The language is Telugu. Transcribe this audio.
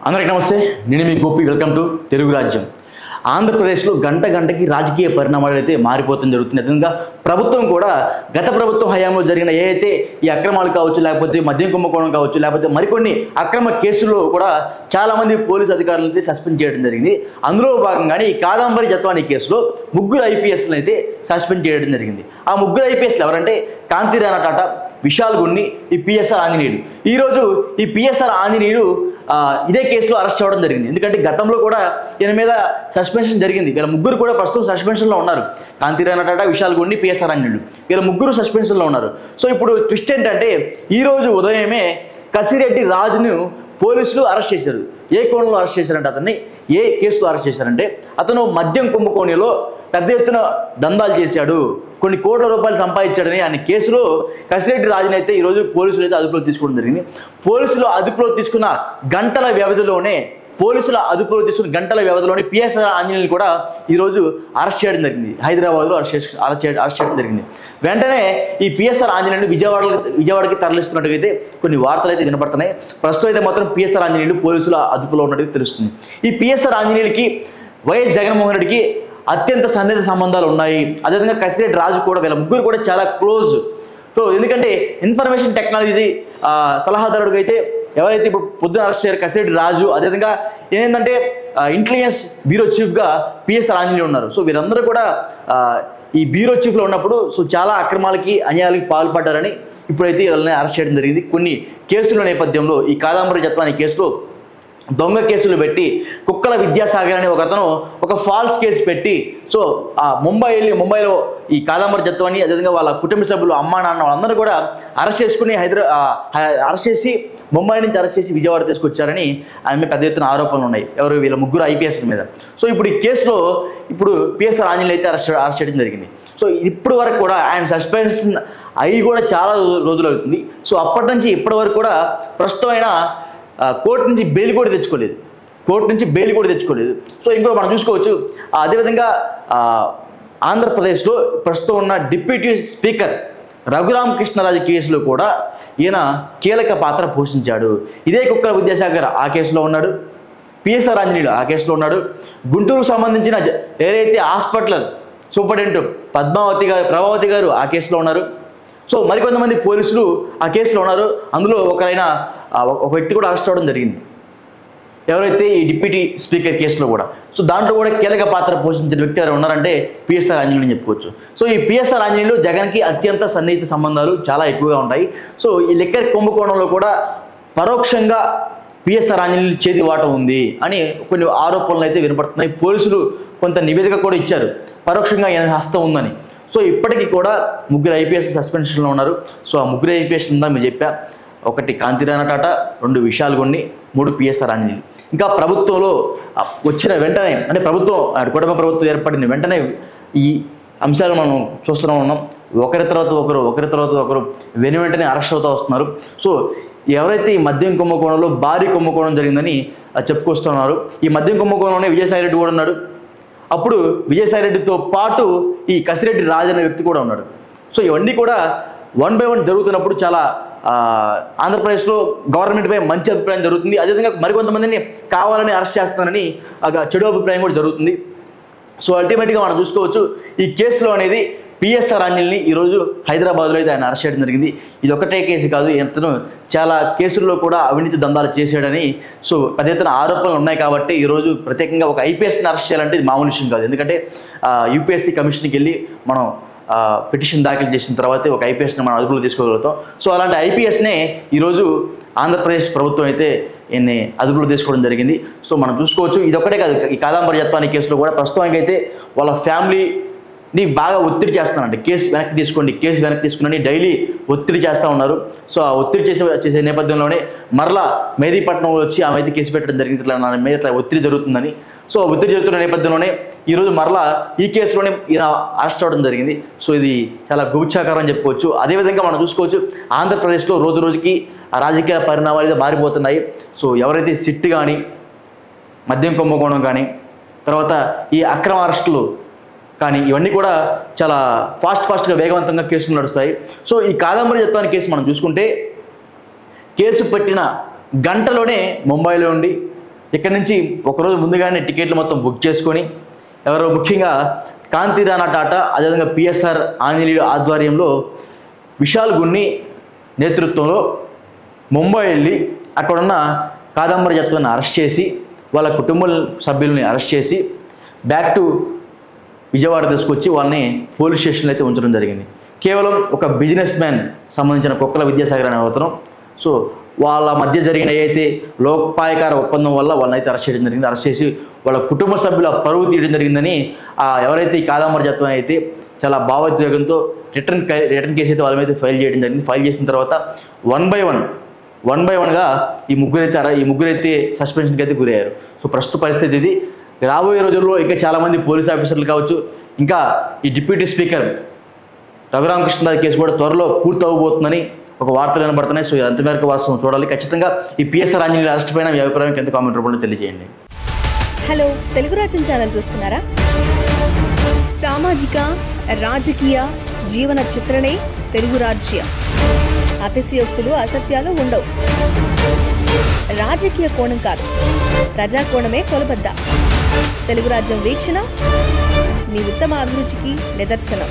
అందరికీ నమస్తే. నేను మీ గోపి. వెల్కమ్ టు తెలుగు రాజ్యం. ఆంధ్రప్రదేశ్లో గంట గంటకి రాజకీయ పరిణామాలు అయితే మారిపోతుంది జరుగుతుంది. అదేవిధంగా ప్రభుత్వం కూడా గత ప్రభుత్వం హయాంలో జరిగిన ఏదైతే ఈ అక్రమాలు కావచ్చు, లేకపోతే మద్యం కుంభకోణం కావచ్చు, లేకపోతే మరికొన్ని అక్రమ కేసుల్లో కూడా చాలామంది పోలీసు అధికారులను అయితే సస్పెండ్ చేయడం జరిగింది. అందులో భాగంగానే ఈ కాదంబరి జత్వానీ కేసులో ముగ్గురు ఐపీఎస్లను అయితే సస్పెండ్ చేయడం జరిగింది. ఆ ముగ్గురు ఐపీఎస్లు ఎవరంటే కాంతి రాణా టాటా, విశాల్ గున్ని, ఈ పిఎస్ఆర్ ఆంజనేయుడు. ఈరోజు ఈ పిఎస్ఆర్ ఆంజనేయుడు ఇదే కేసులో అరెస్ట్ అవ్వడం జరిగింది. ఎందుకంటే గతంలో కూడా ఈయన మీద సస్పెన్షన్ జరిగింది. వీళ్ళ ముగ్గురు కూడా ప్రస్తుతం సస్పెన్షన్లో ఉన్నారు. కాంతి రాణా టాటా, విశాల్ గున్ని, పిఎస్ఆర్ ఆంజనేయుడు వీళ్ళ ముగ్గురు సస్పెన్షన్లో ఉన్నారు. సో ఇప్పుడు ట్విస్ట్ ఏంటంటే ఈరోజు ఉదయమే కసిరెడ్డి రాజును పోలీసులు అరెస్ట్ చేశారు. ఏ కోణంలో అరెస్ట్ చేశారంటే అతన్ని ఏ కేసులో అరెస్ట్ చేశారంటే అతను మద్యం కుంభకోణంలో పెద్ద ఎత్తున దందాలు చేశాడు, కొన్ని కోట్ల రూపాయలు సంపాదించాడని ఆయన కేసులో కసిరెడ్డి రాజుని అయితే ఈరోజు పోలీసులు అయితే అదుపులో తీసుకోవడం జరిగింది. పోలీసులు అదుపులో తీసుకున్న గంటల వ్యవధిలోనే పిఎస్ఆర్ ఆంజనేయులు కూడా ఈరోజు అరెస్ట్ చేయడం జరిగింది. హైదరాబాద్లో అరెస్ట్ చేయడం జరిగింది. వెంటనే ఈ పిఎస్ఆర్ ఆంజనేయులు విజయవాడకి తరలిస్తున్నట్టుగా అయితే కొన్ని వార్తలు అయితే వినపడుతున్నాయి. ప్రస్తుతం అయితే మాత్రం పిఎస్ఆర్ ఆంజనేయులు పోలీసుల అదుపులో ఉన్నట్టుగా తెలుస్తుంది. ఈ పిఎస్ఆర్ ఆంజనేయులకి వైఎస్ జగన్మోహన్ రెడ్డికి అత్యంత సన్నిహిత సంబంధాలు ఉన్నాయి. అదేవిధంగా కసిరెడ్డి రాజు కూడా వీళ్ళ ముగ్గురు కూడా చాలా క్లోజ్. సో ఎందుకంటే ఇన్ఫర్మేషన్ టెక్నాలజీ సలహాదారుడికి అయితే ఎవరైతే ఇప్పుడు పొద్దున అరెస్ట్ అయ్యారు కసిరెడ్డి రాజు, అదేవిధంగా ఏంటంటే ఇంటెలిజెన్స్ బ్యూరో చీఫ్గా పిఎస్ఆర్ ఆంజనేయులు ఉన్నారు. సో వీరందరూ కూడా ఈ బ్యూరో చీఫ్లో ఉన్నప్పుడు సో చాలా అక్రమాలకి అన్యాయాలకి పాల్పడ్డారని ఇప్పుడైతే వాళ్ళని అరెస్ట్ చేయడం జరిగింది. కొన్ని కేసుల నేపథ్యంలో ఈ కాదంబరి జత్వానీ కేసులో దొంగ కేసులు పెట్టి కుక్కల విద్యాసాగర్ అనే ఒక ఫాల్స్ కేసు పెట్టి సో ముంబైలో ఈ కాదంబరి జత్వానీ అదేవిధంగా వాళ్ళ కుటుంబ సభ్యులు అమ్మా నాన్న వాళ్ళందరూ కూడా అరెస్ట్ చేసుకుని అరెస్ట్ చేసి ముంబై నుంచి అరెస్ట్ చేసి విజయవాడ తీసుకొచ్చారని ఆయన మీద పెద్ద ఎత్తున ఆరోపణలు ఉన్నాయి. ఎవరు వీళ్ళ ముగ్గురు ఐపీఎస్ల మీద. సో ఇప్పుడు ఈ కేసులో పిఎస్ఆర్ ఆంజనేయులు అయితే అరెస్ట్ చేయడం జరిగింది. సో ఇప్పుడు వరకు కూడా ఆయన సస్పెన్షన్ అవి కూడా చాలా రోజులు అవుతుంది. సో అప్పటి నుంచి ఇప్పటి వరకు కూడా ప్రస్తుతమైన కోర్టు నుంచి బెయిల్ కూడా తెచ్చుకోలేదు. సో ఇంకోటి మనం చూసుకోవచ్చు. అదేవిధంగా ఆంధ్రప్రదేశ్లో ప్రస్తుతం ఉన్న డిప్యూటీ స్పీకర్ రఘురామకృష్ణరాజు కేసులో కూడా ఈయన కీలక పాత్ర పోషించాడు. ఇదే కుక్కల విద్యాసాగర్ ఆ కేసులో ఉన్నాడు, పిఎస్ఆర్ ఆంజనేయులు ఆ కేసులో ఉన్నాడు. గుంటూరుకు సంబంధించిన ఏదైతే హాస్పిటల్ సూపరింటెండెంట్ ప్రభావతి గారు ఆ కేసులో ఉన్నారు. సో మరికొంతమంది పోలీసులు ఆ కేసులో ఉన్నారు. అందులో ఒక వ్యక్తి కూడా అరెస్ట్ అవ్వడం జరిగింది, ఎవరైతే ఈ డిప్యూటీ స్పీకర్ కేసులో కూడా. సో దాంట్లో కూడా కీలక పాత్ర పోషించిన వ్యక్తి ఎవరు ఉన్నారంటే పిఎస్ఆర్ ఆంజనేయులు అని చెప్పుకోవచ్చు. సో ఈ పిఎస్ఆర్ ఆంజనేయులు జగన్కి అత్యంత సన్నిహిత సంబంధాలు చాలా ఎక్కువగా ఉంటాయి. సో ఈ లిక్కర్ కుంభకోణంలో కూడా పరోక్షంగా పిఎస్ఆర్ ఆంజనేయులు చేతి వాటం ఉంది అని కొన్ని ఆరోపణలు అయితే వినపడుతున్నాయి. పోలీసులు కొంత నివేదిక కూడా ఇచ్చారు, పరోక్షంగా ఈయన హస్తం ఉందని. సో ఇప్పటికీ కూడా ముగ్గురు ఐపీఎస్ సస్పెన్షన్లో ఉన్నారు. సో ఆ ముగ్గురు ఐపీఎస్ ఉందా మీరు చెప్పా. 1 కాంతి రాణా టాటా, 2 విశాల్ గున్ని, 3 పిఎస్ఆర్ ఆంజనేయులు. ఇంకా ప్రభుత్వంలో వచ్చిన వెంటనే అంటే కుటుంబ ప్రభుత్వం ఏర్పడిన వెంటనే ఈ అంశాలు మనం చూస్తూనే ఉన్నాం. ఒకరి తర్వాత ఒకరు వెంటనే అరెస్ట్ అవుతూ వస్తున్నారు. సో ఎవరైతే ఈ మద్యం కుంభకోణంలో భారీ కుంభకోణం జరిగిందని చెప్పుకొస్తున్నారు. ఈ మద్యం కుంభకోణంలోనే విజయసాయి రెడ్డి కూడా ఉన్నాడు. అప్పుడు విజయసాయి రెడ్డితో పాటు ఈ కసిరెడ్డి రాజు అనే వ్యక్తి కూడా ఉన్నాడు. సో ఇవన్నీ కూడా 1 by 1 జరుగుతున్నప్పుడు చాలా ఆంధ్రప్రదేశ్లో గవర్నమెంట్పై మంచి అభిప్రాయం జరుగుతుంది. అదేవిధంగా మరికొంతమందిని కావాలని అరెస్ట్ చేస్తున్నారని చెడు అభిప్రాయం కూడా జరుగుతుంది. సో అల్టిమేట్గా మనం చూసుకోవచ్చు ఈ కేసులో అనేది పిఎస్ఆర్ ఆంజనేయుల్ని ఈరోజు హైదరాబాద్లో అయితే ఆయన అరెస్ట్ చేయడం జరిగింది. ఇది ఒకటే కేసు కాదు, ఇతను చాలా కేసుల్లో కూడా అవినీతి దందాలు చేశాడని సో పెద్ద ఎత్తున ఆరోపణలు ఉన్నాయి. కాబట్టి ఈరోజు ప్రత్యేకంగా ఒక ఐపీఎస్ని అరెస్ట్ చేయాలంటే ఇది మామూలు విషయం కాదు. ఎందుకంటే యూపీఎస్సీ కమిషన్కి వెళ్ళి మనం పిటిషన్ దాఖలు చేసిన తర్వాతే ఒక ఐపీఎస్ని మనం అదుపులో తీసుకోగలుగుతాం. సో అలాంటి ఐపీఎస్నే ఈరోజు ఆంధ్రప్రదేశ్ ప్రభుత్వం అయితే ఈయన్ని అదుపులో తీసుకోవడం జరిగింది. సో మనం చూసుకోవచ్చు ఇదొక్కటే కాదు, ఈ కాదంబరి జత్వానీ కేసులో కూడా ప్రస్తుతానికి అయితే వాళ్ళ ఫ్యామిలీని బాగా ఒత్తిడి చేస్తున్నారంటే కేసు వెనక్కి తీసుకుని డైలీ ఒత్తిడి చేస్తూ ఉన్నారు. సో ఆ ఒత్తిడి చేసే నేపథ్యంలోనే మరలా మెహదీపట్నంలో వచ్చి ఆమె అయితే కేసు పెట్టడం జరిగింది. ఇట్లా నా మీద ఒత్తిడి జరుగుతుందని. సో ఒత్తిడి జరుగుతున్న నేపథ్యంలోనే ఈరోజు మరలా ఈ కేసులోనే ఈయన అరెస్ట్ అవ్వడం జరిగింది. సో ఇది చాలా గుబుచ్చాకరం అని చెప్పుకోవచ్చు. అదేవిధంగా మనం చూసుకోవచ్చు ఆంధ్రప్రదేశ్లో రోజు రోజుకి రాజకీయ పరిణామాలు అయితే మారిపోతున్నాయి. సో ఎవరైతే సిట్ కానీ మద్యం కుంభకోణం కానీ తర్వాత ఈ అక్రమ అరెస్టులు కానీ ఇవన్నీ కూడా చాలా ఫాస్ట్గా వేగవంతంగా కేసులు నడుస్తాయి. సో ఈ కాదంబరి జత్వానీ కేసు మనం చూసుకుంటే కేసు పెట్టిన గంటలోనే ముంబైలో ఉండి ఇక్కడి నుంచి ఒకరోజు ముందుగానే టికెట్లు మొత్తం బుక్ చేసుకొని ఎవరో ముఖ్యంగా కాంతి రాణా టాటా అదేవిధంగా పిఎస్ఆర్ ఆంజనేయులు ఆధ్వర్యంలో విశాల్ గున్ని నేతృత్వంలో ముంబై వెళ్ళి అక్కడున్న కాదంబరి జత్వాన్ని అరెస్ట్ చేసి వాళ్ళ కుటుంబ సభ్యుల్ని అరెస్ట్ చేసి బ్యాక్ టు విజయవాడ తీసుకొచ్చి వాళ్ళని పోలీస్ స్టేషన్లో అయితే ఉంచడం జరిగింది. కేవలం ఒక బిజినెస్ మ్యాన్ సంబంధించిన కుక్కల విద్యాసాగర్ అనే అతను. సో వాళ్ళ మధ్య జరిగిన ఏదైతే లోపాయకార ఒప్పందం వల్ల వాళ్ళని అయితే అరెస్ట్ చేయడం జరిగింది. అరెస్ట్ చేసి వాళ్ళ కుటుంబ సభ్యుల పరువు తీయడం జరిగిందని ఎవరైతే ఈ కాదంబరి జత్వం అయితే చాలా భావోద్వేగంతో రిటర్న్ కేసు అయితే వాళ్ళ మీద ఫైల్ చేయడం జరిగింది. ఫైల్ చేసిన తర్వాత వన్ బై వన్గా ఈ ముగ్గురైతే సస్పెన్షన్కి అయితే గురయ్యారు. సో ప్రస్తుత పరిస్థితి ఇది. రాబోయే రోజుల్లో ఇంకా చాలామంది పోలీస్ ఆఫీసర్లు కావచ్చు, ఇంకా ఈ డిప్యూటీ స్పీకర్ రఘురామకృష్ణరాజు కేసు కూడా త్వరలో పూర్తి అవ్వబోతుందని ఒక వార్తలు వినబడుతున్నాయి. సో అంతమేరకు వాస్తవం చూడాలి. ఖచ్చితంగా ఈ పిఎస్ఆర్ ఆంజనేయులు అరెస్ట్ పైన మీ అభిప్రాయం కింద కామెంట్ రూపంలో తెలియజేయండి. హలో, తెలుగు రాజ్యం ఛానల్ చూస్తున్నారా? సామాజిక రాజకీయ జీవన చిత్రణే తెలుగు రాజ్యం. అతిశయోక్తులు అసత్యాలు ఉండవు. రాజకీయ కోణం కాదు, ప్రజా కోణమే కొలబద్ద. తెలుగు రాజ్యం వీక్షణ మీ ఉత్తమ అభిరుచికి నిదర్శనం.